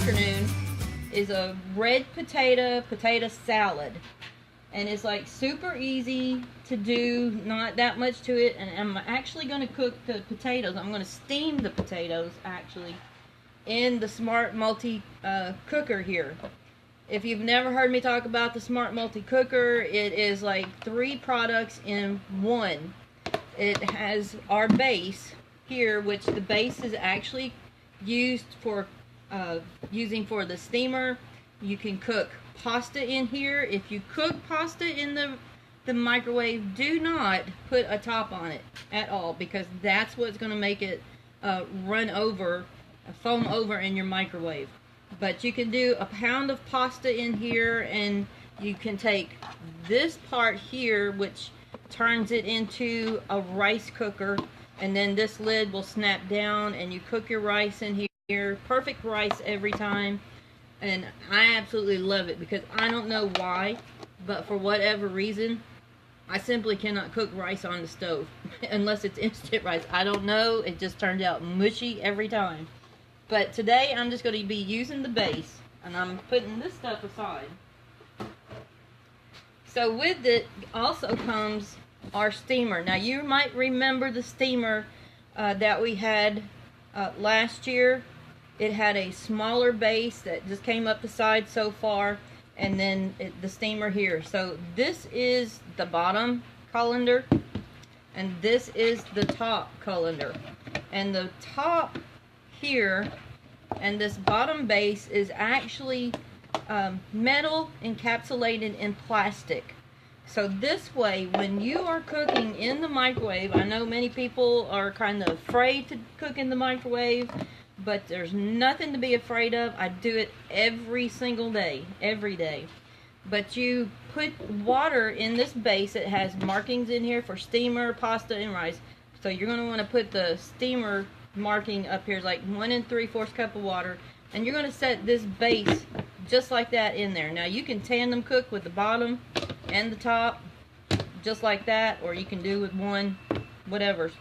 afternoon is a red potato salad. And it's like super easy to do, not that much to it. And I'm actually going to cook the potatoes. I'm going to steam the potatoes actually in the Smart Multi Cooker here. If you've never heard me talk about the Smart Multi Cooker, it is like 3 products in one. It has our base here, which the base is actually used for using for the steamer. You can cook pasta in here. If you cook pasta in the microwave, do not put a top on it at all, because that's what's going to make it run over, foam over in your microwave. But you can do a pound of pasta in here, and you can take this part here, which turns it into a rice cooker, and then this lid will snap down and you cook your rice in here. Perfect rice every time. And I absolutely love it, because I don't know why, but for whatever reason, I simply cannot cook rice on the stove unless it's instant rice. I don't know, it just turned out mushy every time. But today I'm just going to be using the base, and I'm putting this stuff aside. So with it also comes our steamer. Now you might remember the steamer that we had last year. It had a smaller base that just came up the side so far, and then the steamer here. So this is the bottom colander, and this is the top colander. And the top here and this bottom base is actually metal encapsulated in plastic. So this way, when you are cooking in the microwave, I know many people are kind of afraid to cook in the microwave, but there's nothing to be afraid of. I do it every single day, every day. But you put water in this base. It has markings in here for steamer, pasta, and rice. So you're going to want to put the steamer marking up here, like 1 3/4 cup of water. And you're going to set this base just like that in there. Now you can tandem cook with the bottom and the top, just like that, or you can do with one, whatever.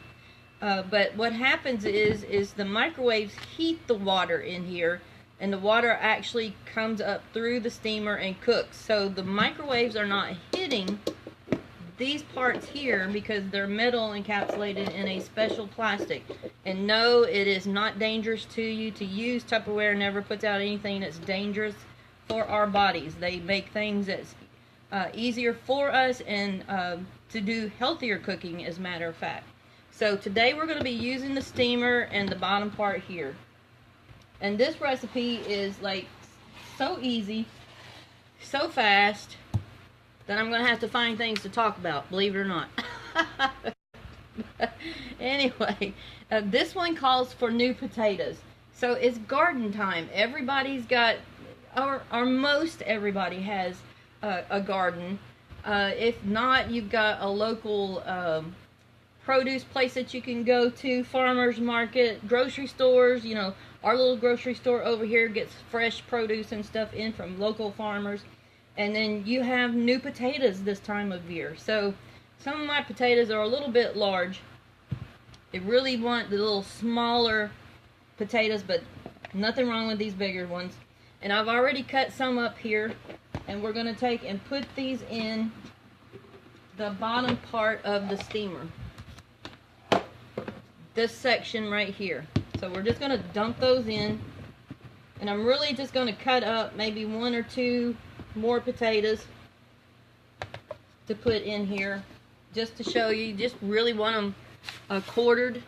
But what happens is the microwaves heat the water in here, and the water actually comes up through the steamer and cooks. So the microwaves are not hitting these parts here because they're metal encapsulated in a special plastic. And no, it is not dangerous to you to use. Tupperware never puts out anything that's dangerous for our bodies. They make things that's easier for us and to do healthier cooking, as a matter of fact. So today we're going to be using the steamer and the bottom part here. And this recipe is like so easy, so fast, that I'm going to have to find things to talk about, believe it or not. Anyway, this one calls for new potatoes. So it's garden time. Everybody's got, or most everybody has a garden. If not, you've got a local produce place that you can go to, farmers market, grocery stores. You know, our little grocery store over here gets fresh produce and stuff in from local farmers. And then you have new potatoes this time of year. So some of my potatoes are a little bit large. They really want the little smaller potatoes, but nothing wrong with these bigger ones. And I've already cut some up here, and we're going to take and put these in the bottom part of the steamer. This section right here. So we're just going to dump those in, and I'm really just going to cut up maybe 1 or 2 more potatoes to put in here, just to show you. Just really want them quartered.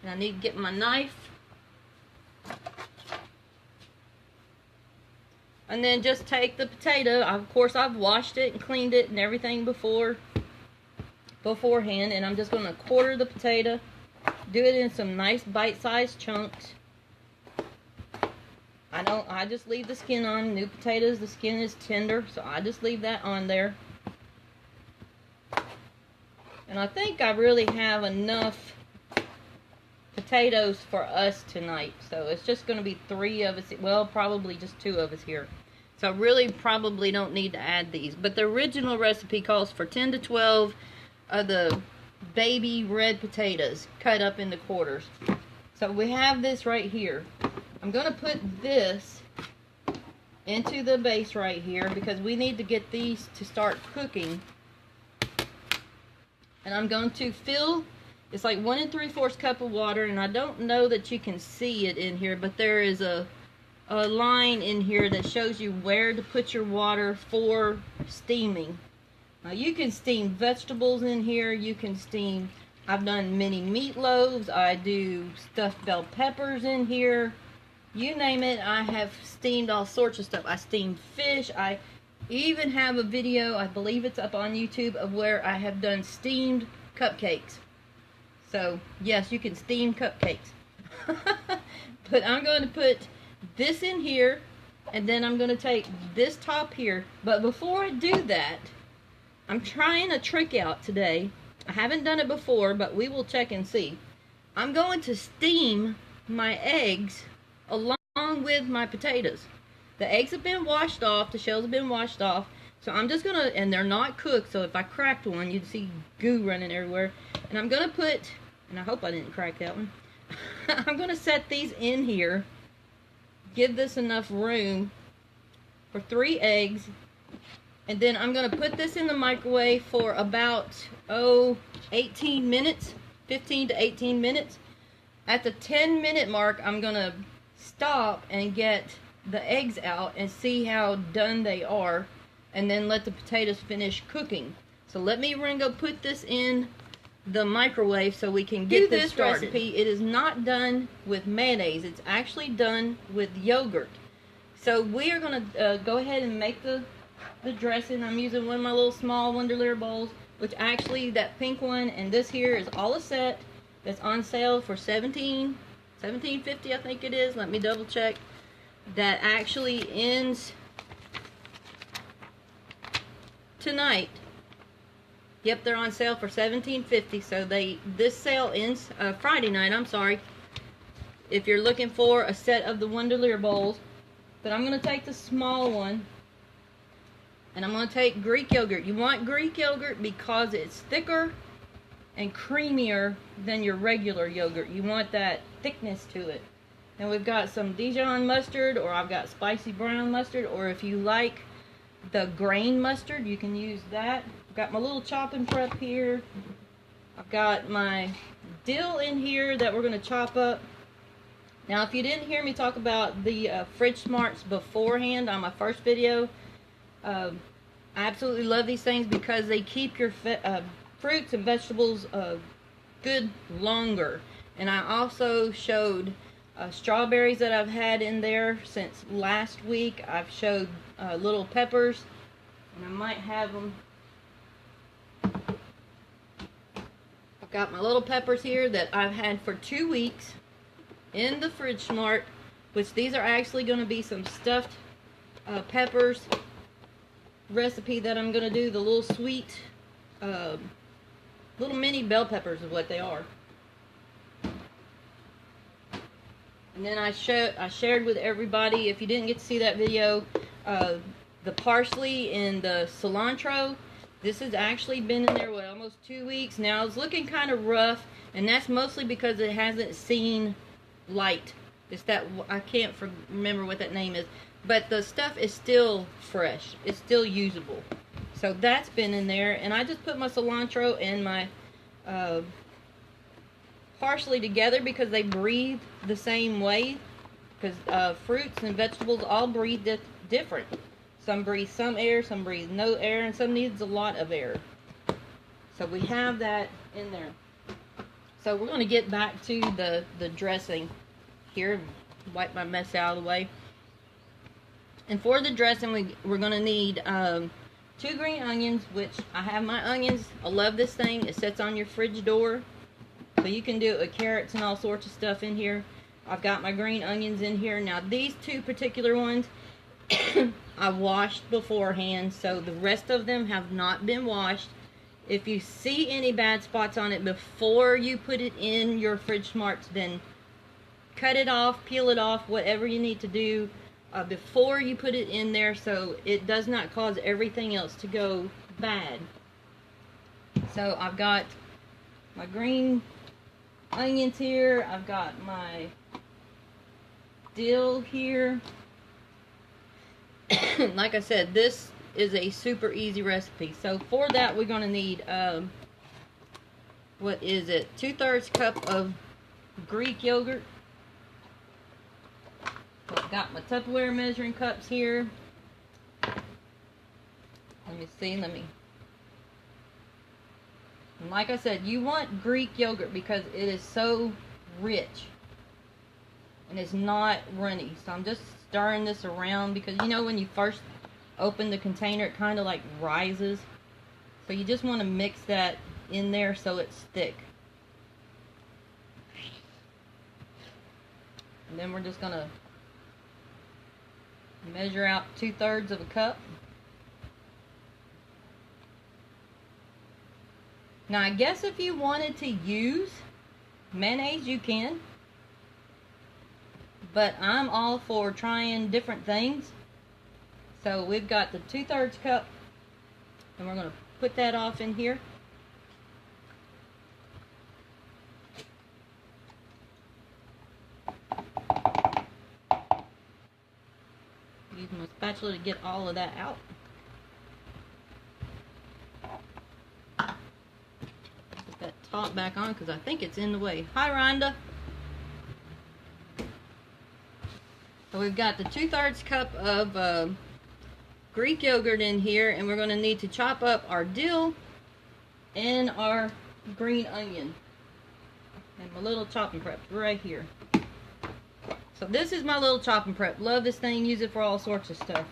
And I need to get my knife, and then just take the potato. Of course, I've washed it and cleaned it and everything beforehand, and I'm just going to quarter the potato. Do it in some nice bite-sized chunks. I just leave the skin on. New potatoes, the skin is tender, so I just leave that on there. And I think I really have enough potatoes for us tonight. So it's just going to be 3 of us. Well, probably just 2 of us here. So I really probably don't need to add these. But the original recipe calls for 10 to 12 of the baby red potatoes cut up into quarters. So we have this right here. I'm going to put this into the base right here because we need to get these to start cooking. And I'm going to fill, it's like 1 3/4 cup of water, and I don't know that you can see it in here, but there is a line in here that shows you where to put your water for steaming. Now you can steam vegetables in here, you can steam, I've done mini meatloaves, I do stuffed bell peppers in here. You name it, I have steamed all sorts of stuff. I steamed fish. I even have a video, I believe it's up on YouTube, of where I have done steamed cupcakes. So, yes, you can steam cupcakes. But I'm going to put this in here, and then I'm going to take this top here. But before I do that, I'm trying a trick out today. I haven't done it before, but we will check and see. I'm going to steam my eggs along with my potatoes. The eggs have been washed off, the shells have been washed off, so I'm just gonna, and they're not cooked, so if I cracked one, you'd see goo running everywhere. And I'm gonna put, and I hope I didn't crack that one, I'm gonna set these in here, give this enough room for 3 eggs, and then I'm gonna put this in the microwave for about, 18 minutes, 15 to 18 minutes. At the 10-minute mark, I'm gonna stop and get the eggs out and see how done they are, and then let the potatoes finish cooking. So let me go put this in the microwave so we can get this started. Recipe, it is not done with mayonnaise, it's actually done with yogurt. So we are going to go ahead and make the dressing. I'm using one of my little small Wonderlier bowls, which actually that pink one and this here is all a set that's on sale for $17.50, I think it is. Let me double check. That actually ends tonight. Yep, they're on sale for $17.50. So this sale ends Friday night. I'm sorry. If you're looking for a set of the Wonderlier bowls, but I'm going to take the small one, and I'm going to take Greek yogurt. You want Greek yogurt because it's thicker and creamier than your regular yogurt. You want that thickness to it. And we've got some Dijon mustard, or I've got spicy brown mustard, or if you like the grain mustard, you can use that. I've got my little chopping prep here. I've got my dill in here that we're going to chop up. Now, if you didn't hear me talk about the Fridge Smarts beforehand on my first video, I absolutely love these things because they keep your fruits and vegetables good longer. And I also showed strawberries that I've had in there since last week. I've showed little peppers, and I might have them. I've got my little peppers here that I've had for 2 weeks in the Fridge Smart, which these are actually going to be some stuffed peppers recipe that I'm going to do. The little sweet little mini bell peppers is what they are. And then I shared with everybody, if you didn't get to see that video, the parsley and the cilantro. This has actually been in there, almost 2 weeks now. It's looking kind of rough, and that's mostly because it hasn't seen light. It's that, I can't remember what that name is, but the stuff is still fresh. It's still usable. So that's been in there, and I just put my cilantro and my parsley together because they breathe the same way, because fruits and vegetables all breathe different. Some breathe some air, some breathe no air, and some needs a lot of air. So we have that in there. So we're going to get back to the dressing here. Wipe my mess out of the way. And for the dressing, we're going to need 2 green onions, which I have my onions. I love this thing. It sits on your fridge door. So you can do it with carrots and all sorts of stuff in here. I've got my green onions in here. Now these 2 particular ones, I washed beforehand. So the rest of them have not been washed. If you see any bad spots on it before you put it in your Fridge Smarts, then cut it off, peel it off, whatever you need to do before you put it in there, so it does not cause everything else to go bad. So I've got my green onions here. I've got my dill here. Like I said, this is a super easy recipe. So for that, we're going to need, what is it? 2/3 cup of Greek yogurt. So I've got my Tupperware measuring cups here. Let me see, and like I said, you want Greek yogurt because it is so rich and it's not runny. So I'm just stirring this around because you know when you first open the container it kind of like rises. So you just want to mix that in there so it's thick. And then we're just going to measure out 2/3 of a cup. Now I guess if you wanted to use mayonnaise you can, but I'm all for trying different things. So we've got the 2/3 cup and we're going to put that off in here. Use my spatula to get all of that out. Put that top back on because I think it's in the way. Hi Rhonda. So we've got the 2/3 cup of Greek yogurt in here, and we're going to need to chop up our dill and our green onion. And my little chopping prep right here. So this is my little chopping prep. Love this thing. Use it for all sorts of stuff.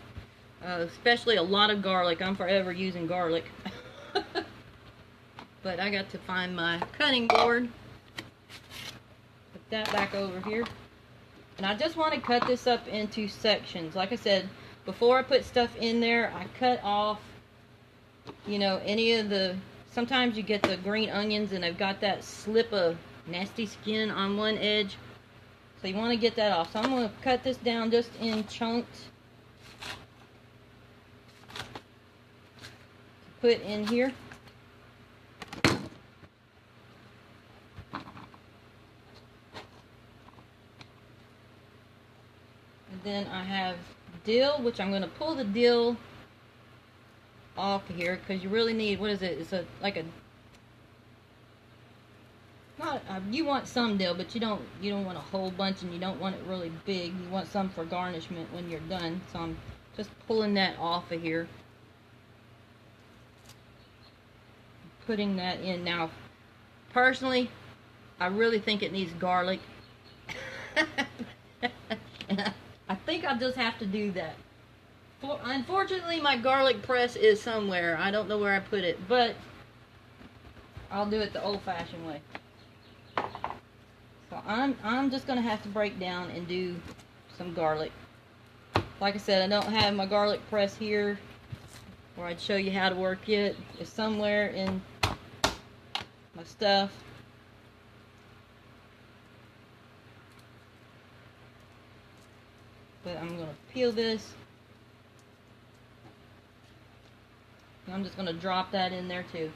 Especially a lot of garlic. I'm forever using garlic. But I got to find my cutting board. Put that back over here. And I just want to cut this up into sections. Like I said, before I put stuff in there, I cut off, you know, any of the, sometimes you get the green onions and they've got that slip of nasty skin on one edge. So you want to get that off. So I'm going to cut this down just in chunks. Put in here. Then I have dill, which I'm going to pull the dill off here because you really need, what is it? It's like a, not you want some dill, but you don't want a whole bunch, and you don't want it really big. You want some for garnishment when you're done. So I'm just pulling that off of here, putting that in. Now, personally, I really think it needs garlic. I think I'll just have to do that. Unfortunately, my garlic press is somewhere. I don't know where I put it, but I'll do it the old-fashioned way. So I'm just gonna have to break down and do some garlic. Like I said, I don't have my garlic press here where I'd show you how to work it. It's somewhere in my stuff. But I'm going to peel this. And I'm just going to drop that in there too.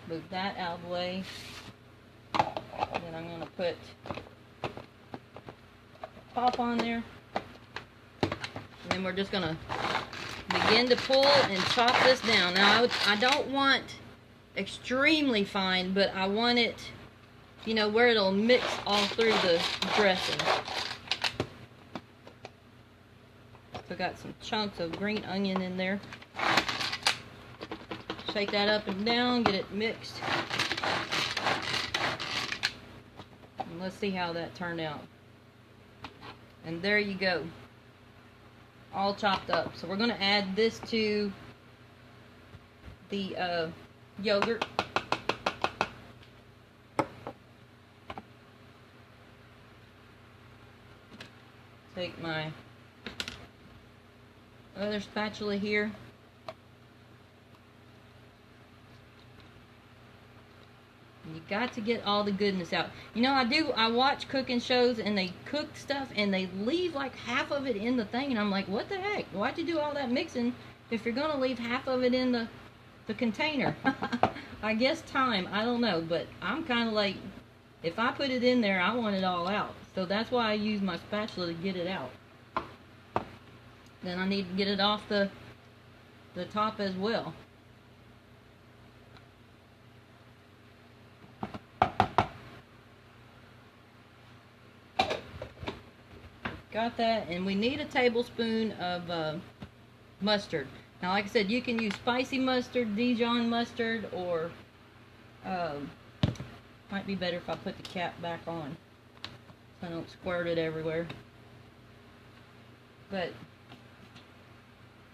Move that out of the way. And then I'm going to put pop on there. And then we're just going to begin to pull and chop this down. Now I don't want extremely fine, but I want it, you know, where it'll mix all through the dressing. So got some chunks of green onion in there. Shake that up and down, get it mixed. And let's see how that turned out. And there you go. All chopped up. So we're going to add this to the yogurt. Take my other spatula here. You got to get all the goodness out. You know, I watch cooking shows and they cook stuff and they leave like half of it in the thing, and I'm like, what the heck? Why'd you do all that mixing if you're gonna leave half of it in the container? I guess time, I don't know, but I'm kind of like, If I put it in there, I want it all out. So that's why I use my spatula to get it out. Then I need to get it off the top as well. Got that, and we need a tablespoon of mustard. Now, like I said, you can use spicy mustard, Dijon mustard, or might be better if I put the cap back on so I don't squirt it everywhere. But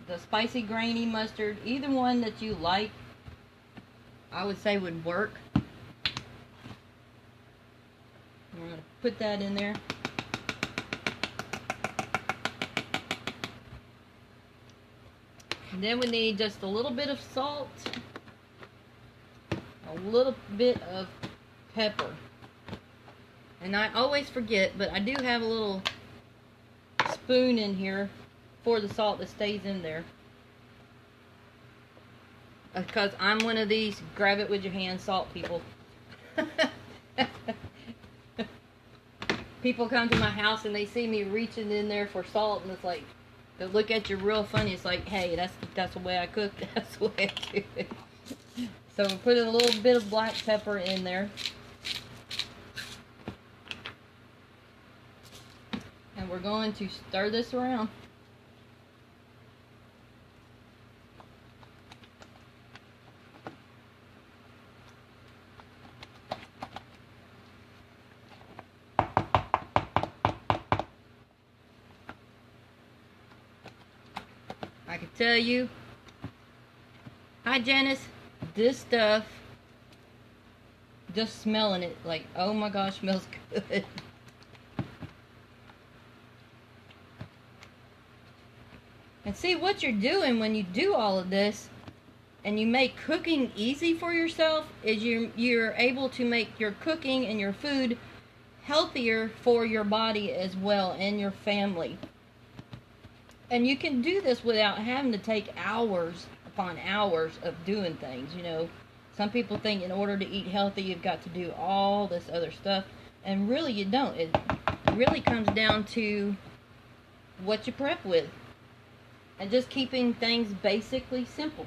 the spicy grainy mustard, either one that you like, I would say would work. We're going to put that in there. And then we need just a little bit of salt, a little bit of pepper. And I always forget, but I do have a little spoon in here for the salt that stays in there. Because I'm one of these grab it with your hand salt people. People come to my house and they see me reaching in there for salt, and it's like, they look at you real funny. It's like, hey, that's the way I cook. That's the way I do it. So we're putting a little bit of black pepper in there. And we're going to stir this around. I can tell you, hi Janice, this stuff, just smelling it, like, oh my gosh, smells good. And see, what you're doing when you do all of this and you make cooking easy for yourself is you're able to make your cooking and your food healthier for your body as well and your family. And you can do this without having to take hours upon hours of doing things, you know. Some people think in order to eat healthy, you've got to do all this other stuff. And really, you don't. It really comes down to what you prep with. And just keeping things basically simple.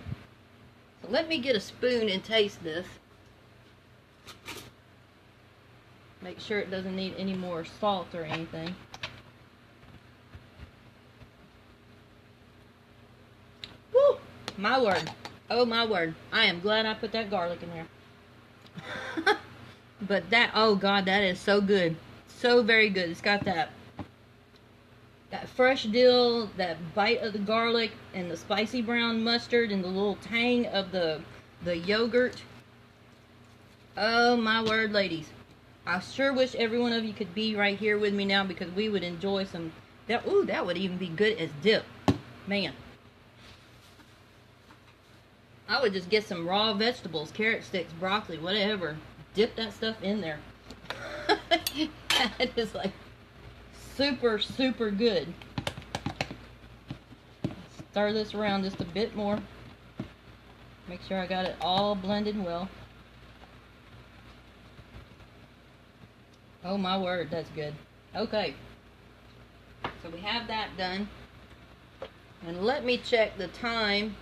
So let me get a spoon and taste this. Make sure it doesn't need any more salt or anything. Woo! My word. Oh my word. I am glad I put that garlic in there. But that, oh God, that is so good. So very good. It's got that fresh dill, that bite of the garlic, and the spicy brown mustard, and the little tang of the yogurt. Oh my word, ladies. I sure wish every one of you could be right here with me now, because we would enjoy some, that would even be good as dip. Man. I would just get some raw vegetables, carrot sticks, broccoli, whatever. Dip that stuff in there. That is like super, super good. Stir this around just a bit more. Make sure I got it all blended well. Oh my word, that's good. Okay. So we have that done. And let me check the time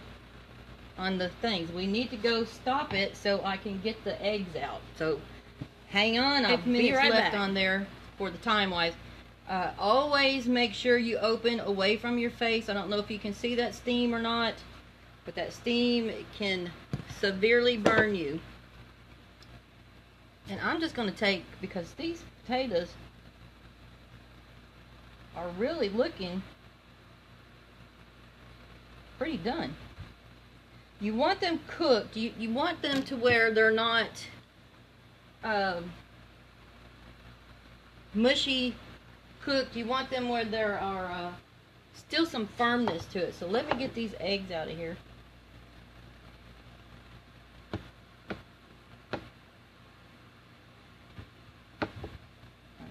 on the things. We need to go stop it so I can get the eggs out. So hang on, I'll be right back on there for the time wise. Always make sure you open away from your face. I don't know if you can see that steam or not, but that steam can severely burn you. And I'm just going to take, because these potatoes are really looking pretty done. You want them cooked. You want them to where they're not mushy cooked. You want them where there are still some firmness to it. So let me get these eggs out of here.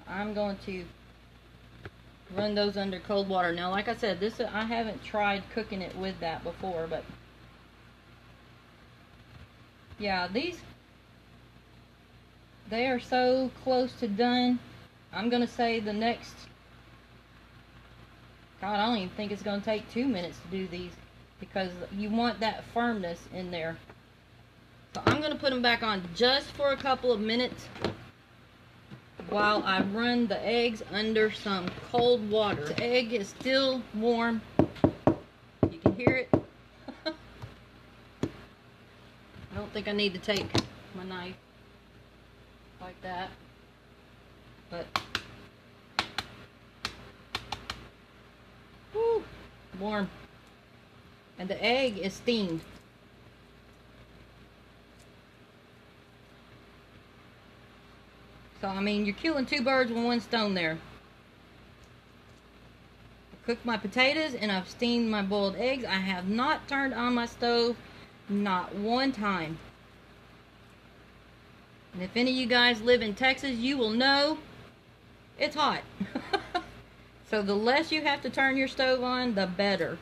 I'm going to run those under cold water. Now, like I said, this I haven't tried cooking it with that before, but yeah, these They are so close to done. I'm gonna say the next, God, I don't even think it's gonna take 2 minutes to do these, because you want that firmness in there. So I'm gonna put them back on just for a couple of minutes while I run the eggs under some cold water. The egg is still warm. You can hear it. I don't think I need to take my knife like that, but whew, warm. And the egg is steamed. So, I mean, you're killing 2 birds with 1 stone there. I cooked my potatoes and I've steamed my boiled eggs. I have not turned on my stove, not 1 time. And if any of you guys live in Texas, you will know it's hot. So the less you have to turn your stove on, the better.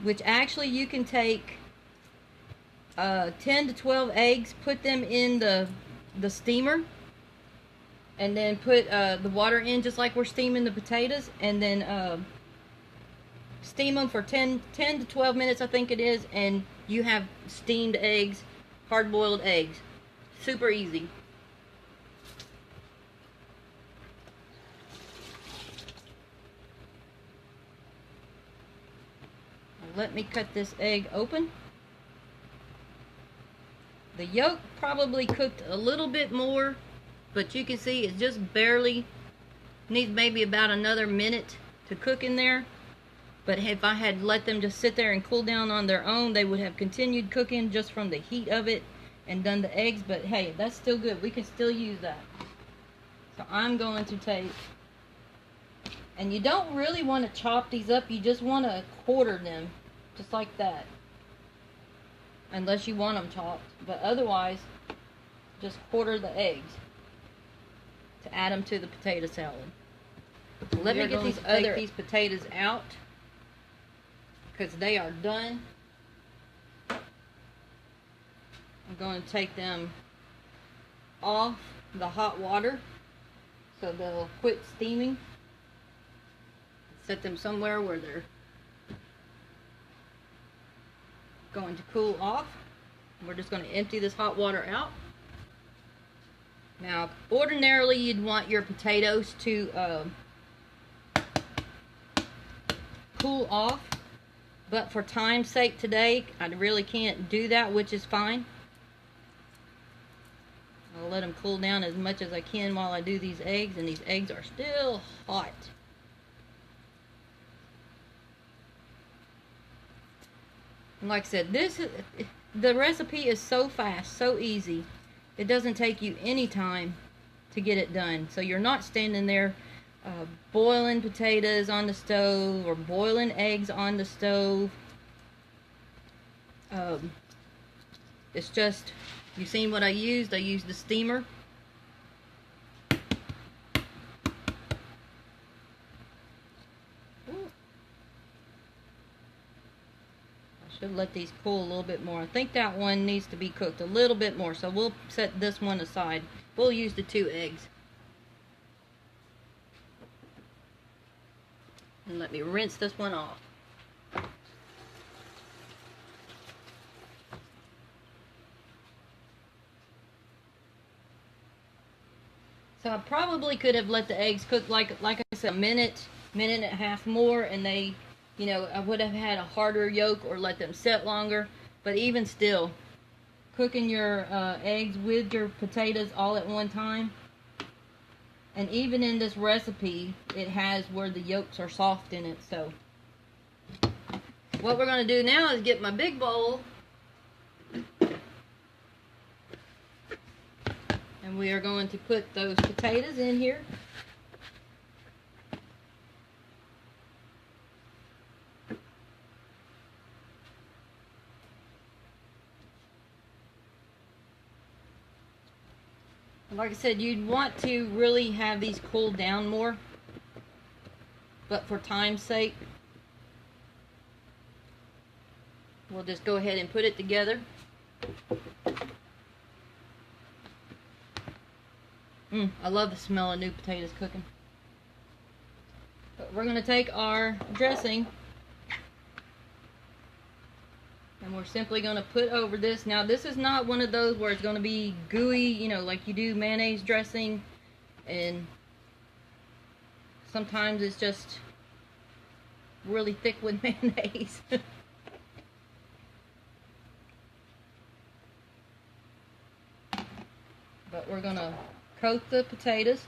Which actually you can take 10 to 12 eggs, put them in the steamer, and then put the water in just like we're steaming the potatoes, and then steam them for 10 to 12 minutes, I think it is, and you have steamed eggs, hard-boiled eggs. Super easy. Let me cut this egg open. The yolk probably cooked a little bit more, but you can see it just barely needs maybe about another minute to cook in there. But if I had let them just sit there and cool down on their own, they would have continued cooking just from the heat of it and done the eggs. But hey, that's still good. We can still use that. So I'm going to take, and you don't really want to chop these up, you just want to quarter them, just like that. Unless you want them chopped, but otherwise, just quarter the eggs to add them to the potato salad. Let me get these potatoes out, because they are done. I'm going to take them off the hot water so they'll quit steaming. Set them somewhere where they're going to cool off. We're just going to empty this hot water out. Now, ordinarily you'd want your potatoes to cool off, but for time's sake today, I really can't do that, which is fine. I'll let them cool down as much as I can while I do these eggs, and these eggs are still hot. And like I said, the recipe is so fast, so easy. It doesn't take you any time to get it done. So you're not standing there boiling potatoes on the stove or boiling eggs on the stove. It's just, you've seen what I used. I used the steamer. Should let these cool a little bit more. I think that one needs to be cooked a little bit more, so we'll set this one aside. We'll use the 2 eggs. And let me rinse this one off. So I probably could have let the eggs cook like I said, a minute and a half more, and they, you know, I would have had a harder yolk or let them set longer. But even still, cooking your eggs with your potatoes all at one time, and even in this recipe, it has where the yolks are soft in it. So what we're going to do now is get my big bowl, and we are going to put those potatoes in here. Like I said, you'd want to really have these cool down more, but for time's sake, we'll just go ahead and put it together. I love the smell of new potatoes cooking. But we're going to take our dressing and we're simply going to put over this. Now this is not one of those where it's going to be gooey, you know, like you do mayonnaise dressing, and sometimes it's just really thick with mayonnaise. But we're going to coat the potatoes.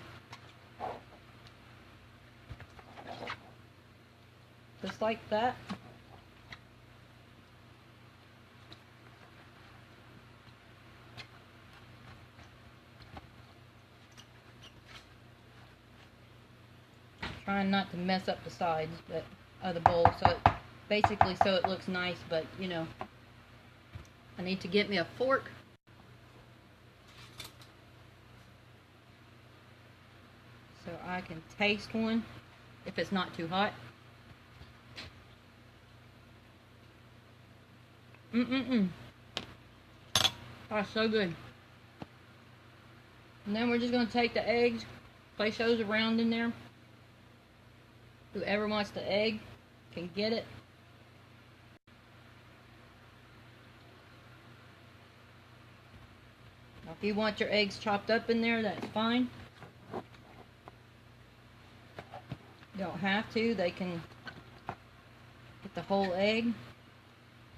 Just like that. Trying not to mess up the sides of the bowl, so it basically so it looks nice, but you know, I need to get me a fork. So I can taste one if it's not too hot. That's so good. And then we're just going to take the eggs, place those around in there. Whoever wants the egg can get it. Now, if you want your eggs chopped up in there, that's fine. You don't have to. They can get the whole egg.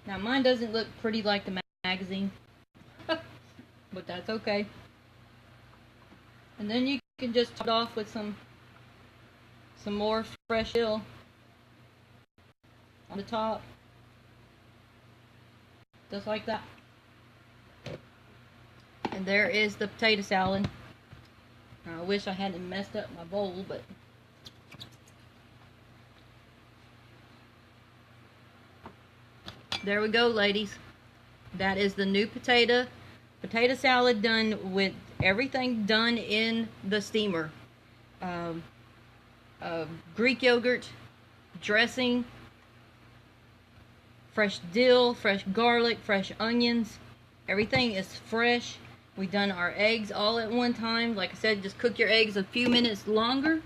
Now mine doesn't look pretty like the magazine, but that's okay. And then you can just top it off with some more fresh dill on the top, just like that. And there is the potato salad. Now, I wish I hadn't messed up my bowl, but there we go, ladies. That is the new potato salad done with everything done in the steamer. Greek yogurt dressing, fresh dill, fresh garlic, fresh onions. Everything is fresh. We done our eggs all at one time. Like I said, just cook your eggs a few minutes longer.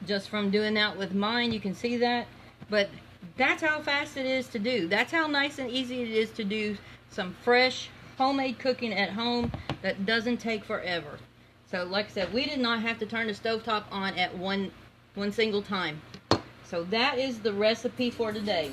Just from doing that with mine, you can see that. But that's how fast it is to do. That's how nice and easy it is to do some fresh homemade cooking at home that doesn't take forever. So like I said, we did not have to turn the stovetop on at one single time. So that is the recipe for today.